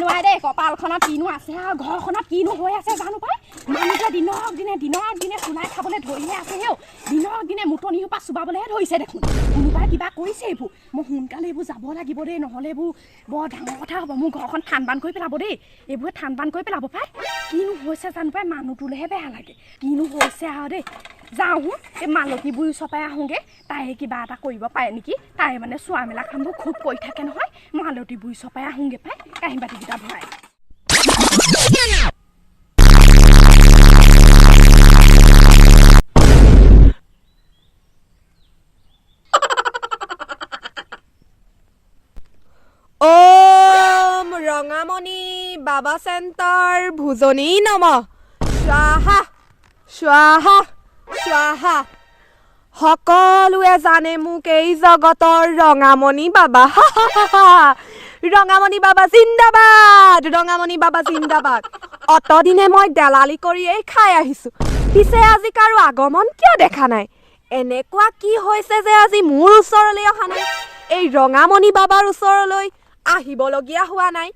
নোৱাৰে দেই কপালখনত কিনো আছে আৰু ঘৰখনত কিনো হৈ আছে জানো পাই মানুহটোৱে দিনক দিনে চুলাই খাবলৈ ধৰিহে আছে হেও দিনক দিনে মুটনি সোপা চুবাবলৈহে ধৰিছে দেখোন কোনোবাই কিবা কৰিছে এইবোৰ মই সোনকালে এইবোৰ যাব লাগিব দেই নহ'লে এইবোৰ বৰ ডাঙৰ কথা হ'ব মোৰ ঘৰখন ঠান বান কৰি পেলাব দেই এইবোৰে ঠান বান কৰি পেলাব পাই কিনো হৈছে জানো পাই মানুহটোলৈহে বেয়া লাগে কিনো হৈছে আৰু দেই যাওঁ এই মালতী বুঢ়ী ওচৰপৰাই আহোঁগৈ তাই কিবা এটা কৰিব পাৰে নেকি তাই মানে চোৱা মেলা কামবোৰ খুব কৰি থাকে নহয় মালতী বুঢ়ী ওচৰপৰাই আহোঁগৈ পাই কাঁহী বাতিকেইটা ভৰাই ওম ৰঙামণি বাবা চেণ্টাৰ ভোজনী নম স্বাহা স্বাহা স্বাহা সকলোৱে জানে মোক এই জগতৰ ৰঙামণি বাবা ৰঙামণি বাবা জিন্দাবাদ ৰঙামণি বাবা জিন্দাবাদ অতদিনে মই দেলালি কৰিয়েই খাই আহিছোঁ পিছে আজি কাৰো আগমন কিয় দেখা নাই এনেকুৱা কি হৈছে যে আজি মোৰ ওচৰলৈ অহা নাই এই ৰঙামণি বাবাৰ ওচৰলৈ আহিবলগীয়া হোৱা নাই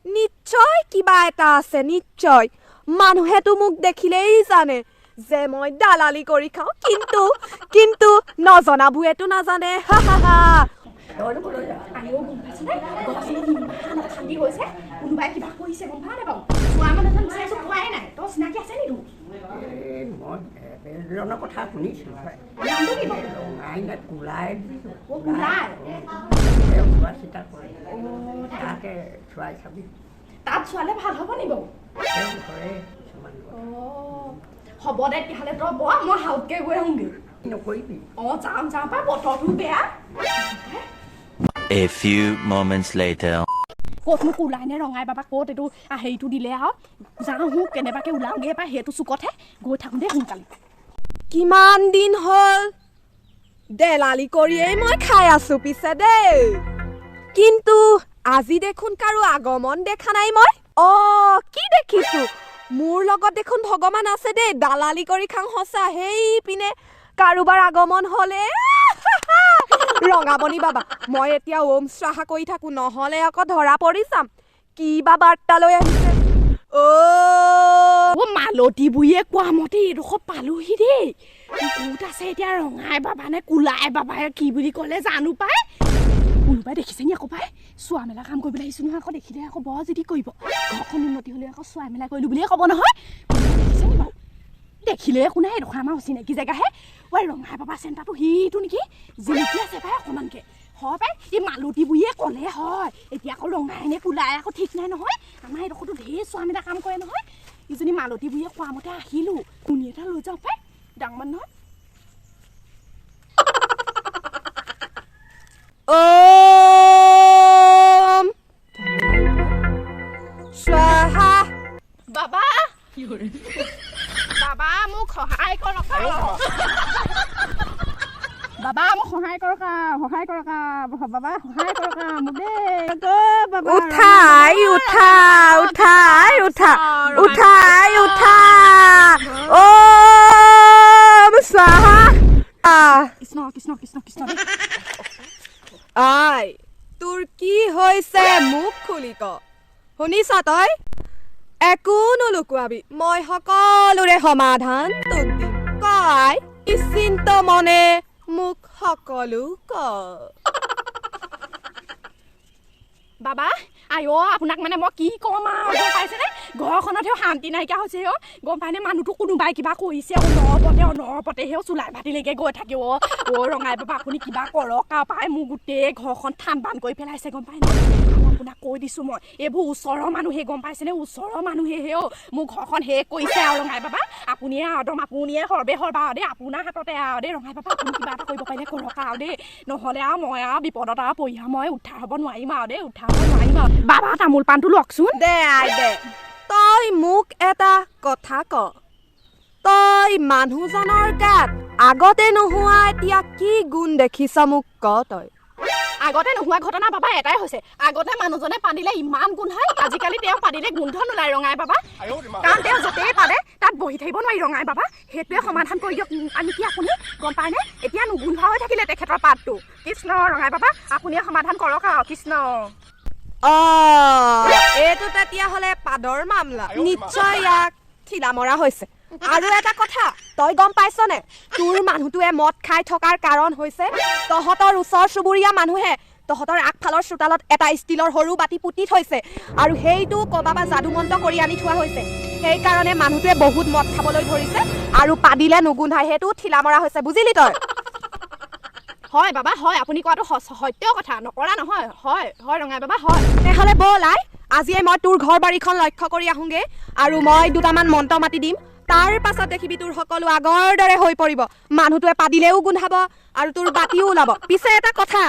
নিশ্চয় কিবা এটা আছে নিশ্চয় মানুহেতো মোক দেখিলেই জানে যে মই দালালি কৰি খাওঁ কিন্তু নজনাবোৰেতো নাজানে কোনোবাই কিবা কৰিছে গম পাৱ নে বাৰু চোৱা মানুহ বিচাৰিছোঁ পোৱাই নাই তোৰ চিনাকি আছে নি তোৰ মই কথা শুনিছোঁ নামটো কি বাৰু ৰঙাই কোলাই চিতা কৰে তাকে চোৱাই চাবি তাত চোৱালে ভাল হ'ব নি বাৰু ঘৰে কিছুমান হ'ব দে তেতিয়াহ'লে তই বৰ মই হাউতকৈ গৈ আহোঁগৈ নকৰিবি যাম পাই বতৰটো বেয়া A few moments later. ক'তনো ওলাই নে ৰঙাই বাবা ক'ত এইটো হেৰিটো দিলে আৰু যাওঁ কেনেবাকৈ ওলাওঁগৈ পাই সেইটো চুকতহে গৈ থাকোঁ দেই সোনকালে কিমান দিন হ'ল দেলালি কৰিয়েই মই খাই আছোঁ পিছে দেই কিন্তু আজি দেখোন কাৰো আগমন দেখা নাই মই কি দেখিছোঁ মোৰ লগত দেখোন ভগৱান আছে দেই দালালি কৰি খাওঁ সঁচা সেই পিনে কাৰোবাৰ আগমন হ'লে ৰঙামণি বাবা মই এতিয়া ওম স্বাহা কৰি থাকোঁ নহ'লে আকৌ ধৰা পৰি যাম কি বা বাৰ্তালৈ আহিছে মালতী বুঢ়ীয়ে কোৱা মতে এইডোখৰ পালোহি দেই ক'ত আছে এতিয়া ৰঙাই বাবা নে কোলাই বাবাই কি বুলি ক'লে জানো পাই কোনোবাই দেখিছে নি আকৌ পাই চোৱা মেলা কাম কৰিবলৈ আহিছোঁ নহয় আকৌ দেখিলে আকৌ বৰ যদি কৰিব ঘৰখন উন্নতি হ'লে আকৌ চোৱা মেলা কৰিলোঁ বুলিয়ে ক'ব নহয় কোনোবাই দেখিছে নি বাৰু দেখিলে একো নাই এইডোখৰ আমাৰ অচিনাকি জেগাহে ৰঙাই বাবা চেণ্টাৰটো সিটো নেকি জিলিকি আছে পাই অকণমানকৈ হয় পাই এই মালতী বুঢ়ীয়ে ক'লে হয় এতিয়া আকৌ ৰঙাই নে কোলাই আকৌ ঠিক নাই নহয় আমাৰ এইডোখৰতো ঢেৰ চোৱা মেলা কাম কৰে নহয় ইজনী মালতী বুঢ়ীয়ে কোৱা মতে আহিলোঁ কুনি এটা লৈ যাওঁ পাই ডাঙৰ নহয় ওম স্বাহা বাবা বাবা মোক সহায় কৰক বাবা মোক সহায় কৰক বাবা সহায় কৰক মোক দেই উঠাই ওম স্বাহা কৃষ্ণ কৃষ্ণ কৃষ্ণ কৃষ্ণ আই তোৰ কি হৈছে মুখ খুলি ক শুনিছ তই একো নুলুকুৱাবি মই সকলোৰে সমাধান তোক দিম কয় নিশ্চিন্ত মনে মোক সকলো ক বাবা আপোনাক মানে মই কি ক'ম আৰু গম পাইছেনে ঘৰখনতহে শান্তি নাইকিয়া হৈছে গম পায়নে মানুহটো কোনোবাই কিবা কৰিছে অনৰপতেহে চুলাই ভাতিলৈকে গৈ থাকে ৰঙাই বাবা আপুনি কিবা কৰক আৰু পাই মোৰ গোটেই ঘৰখন ঠান বান কৰি পেলাইছে গম পায়নে আপোনাক কৈ দিছোঁ মই এইবোৰ ওচৰৰ মানুহে গম পাইছেনে ওচৰৰ মানুহেহে মোৰ ঘৰখন শেষ কৰিছে আৰু ৰঙাই বাবা আপুনিয়ে সৰ্বে সৰ্বা দেই আপোনাৰ হাততে আৰু দেই ৰঙাই বাবা আপুনি কিবা এটা কৰিব পাৰিলে কৰক আৰু দেই নহ'লে আৰু মই আৰু বিপদত আৰু পৰিয়া মই উদ্ধাৰ হ'ব নোৱাৰিম আৰু দেই উদ্ধাৰ হ'ব নোৱাৰিম আৰু বাবা তামোল পাণটো লওকচোন দে তই মোক এটা কথা ক তই মানুহজনৰ গাত আগতে নোহোৱা এতিয়া কি গুণ দেখিছ মোক ক তই আগতে নোহোৱা ঘটনা বাবা এটাই হৈছে আগতে মানুহজনে পানিলে ইমান গোন্ধাই আজিকালি তেওঁ পানিলে গোন্ধ নোলায় ৰঙাই বাবা কাৰণ তেওঁ য'তেই পালে তাত বহি থাকিব নোৱাৰি ৰঙাই বাবা সেইটোৱে সমাধান কৰি দিয়ক নেকি আপুনি গম পায়নে এতিয়া নুগোন্ধা হৈ থাকিলে তেখেতৰ পাতটো কৃষ্ণ ৰঙাই বাবা আপুনিয়ে সমাধান কৰক আৰু কৃষ্ণ এইটো তেতিয়াহ'লে পাদৰ মামলা নিশ্চয় ইয়াক ঠিলা মৰা হৈছে আৰু এটা কথা তই গম পাইছনে তোৰ মানুহটোৱে মদ খাই থকাৰ কাৰণ হৈছে তহঁতৰ ওচৰ চুবুৰীয়া মানুহে তহঁতৰ আগফালৰ চোতালত এটা ষ্টিলৰ সৰু বাতি পুতি থৈছে আৰু সেইটো কবাবা যাদুমন্ত কৰি আনি থোৱা হৈছে সেইকাৰণে মানুহটোৱে বহুত মদ খাবলৈ ধৰিছে আৰু পাদিলে নুগুন্ধাই সেইটো ঠিলা মৰা হৈছে বুজিলি তই হয় বাবা হয় আপুনি কোৱাটো সত্য কথা নকৰা নহয় হয় হয় ৰঙাই বাবা হয় তেতিয়াহ'লে ব'ল আই আজিয়ে মই তোৰ ঘৰ বাৰীখন লক্ষ্য কৰি আহোঁগে আৰু মই দুটামান মন্ত্ৰ মাতি দিম তাৰ পাছত দেখিবি তোৰ সকলো আগৰ দৰে হৈ পৰিব মানুহটোৱে পাদিলেও গোন্ধাব আৰু তোৰ বাতিও ওলাব পিছে এটা কথা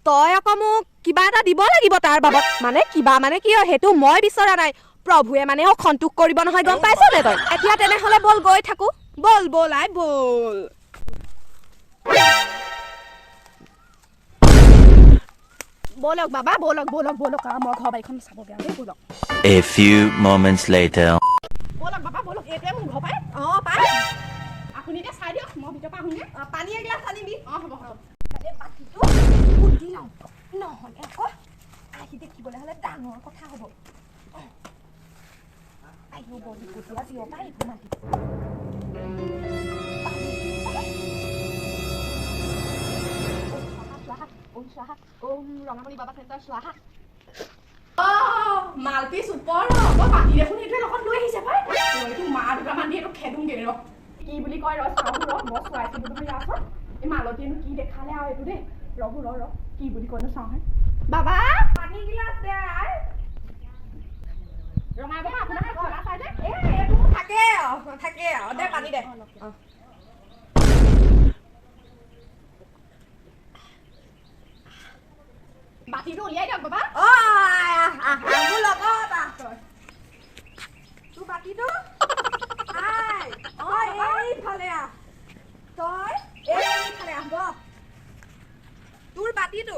তই আকৌ মোক কিবা এটা দিব লাগিব তাৰ বাবদ মানে কিবা মানে কি সেইটো মই বিচৰা নাই প্ৰভুৱে মানে সন্তোষ কৰিব নহয় গম পাইছনে তই এতিয়া তেনেহ'লে ব'ল গৈ থাকো ব'ল ব'ল আই ব'ল ব'লক বাবা ব'লক ব'লক ব'লক মই ঘৰ বাৰীখন চাবগৈ আৰু ব'লক A few moments later. ব'লক বাবা ব'লক এইটোৱে মোৰ ঘৰ পায় অঁ পাই আপুনি এতিয়া চাই দিয়ক মই ভিতৰ পৰা আহোঁগৈ পানী এগিলাচ আনিবি অঁ হ'ব হ'ব বাতিটো পুতি লওঁ নহ'লে আকৌ আহি দেখিবলৈ হ'লে ডাঙৰ কথা হ'ব আহিব বহি পুতলা জিঅ' পাই এইবোৰ মাতি ৰঙামণি বাবা চেণ্টাৰ স্বাহা মালপিচ ওপৰ পাতি দেখোন এইটোৱে লগত লৈ আহিছে পাই এইটো মা দুটামান দি এইটো খেদোংগে ৰ কি বুলি কয় ৰ চাওঁ ৰ মই চোৱাইছো তুমি আছো এই মালতীয়েনো কি দেখালে আৰু এইটো দেই ৰঘু ৰ কি বুলি কয়নো চাওঁ বাবা পানী গিলাচ দে আই ৰঙাই বাবা আপোনাৰ ঘৰ চাই দে এইটো থাকে দে পানী দে বাতিটো উলিয়াই দিয়ক বাবা মোৰ লগত তোৰ বাতিটো আই এইফালে আহ তই এইফালে আহ তোৰ বাতিটো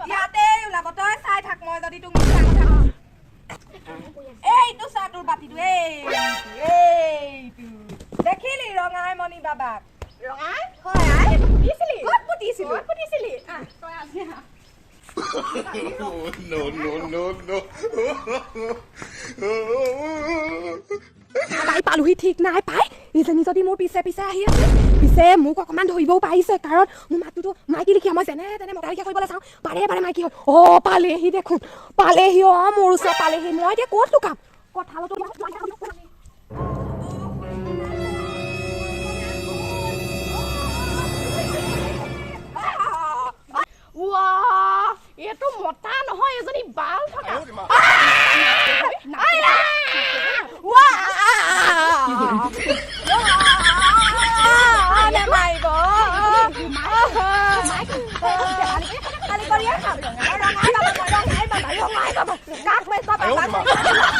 ইয়াতে ওলাব তই চাই থাক মই যদি তোক মিছা কথা কওঁ এইটো চা তোৰ বাতিটো এইটো দেখিলি ৰঙাই মণি বাবাক ৰঙাই হয় আই এইটো পুতিছিলি ক'ত পুতিছিলো তই আজি পাই পালোহি ঠিক নাই পাই ইজনী যদি মোৰ পিছে পিছে আহি আছে পিছে মোক অকণমান ধৰিবও পাৰিছে কাৰণ মোৰ মাতটোতো মাইকী লিখীয়া মই যেনে তেনে মতা লিখীয়া কৰিবলৈ চাওঁ বাৰে বাৰে মাইকী হয় পালেহি দেখোন পালেহি মোৰ ওচৰত পালেহি মই এতিয়া ক'ত লুকাম কঁঠালতো এইটো মতা নহয় এজনী বাল থকা কাক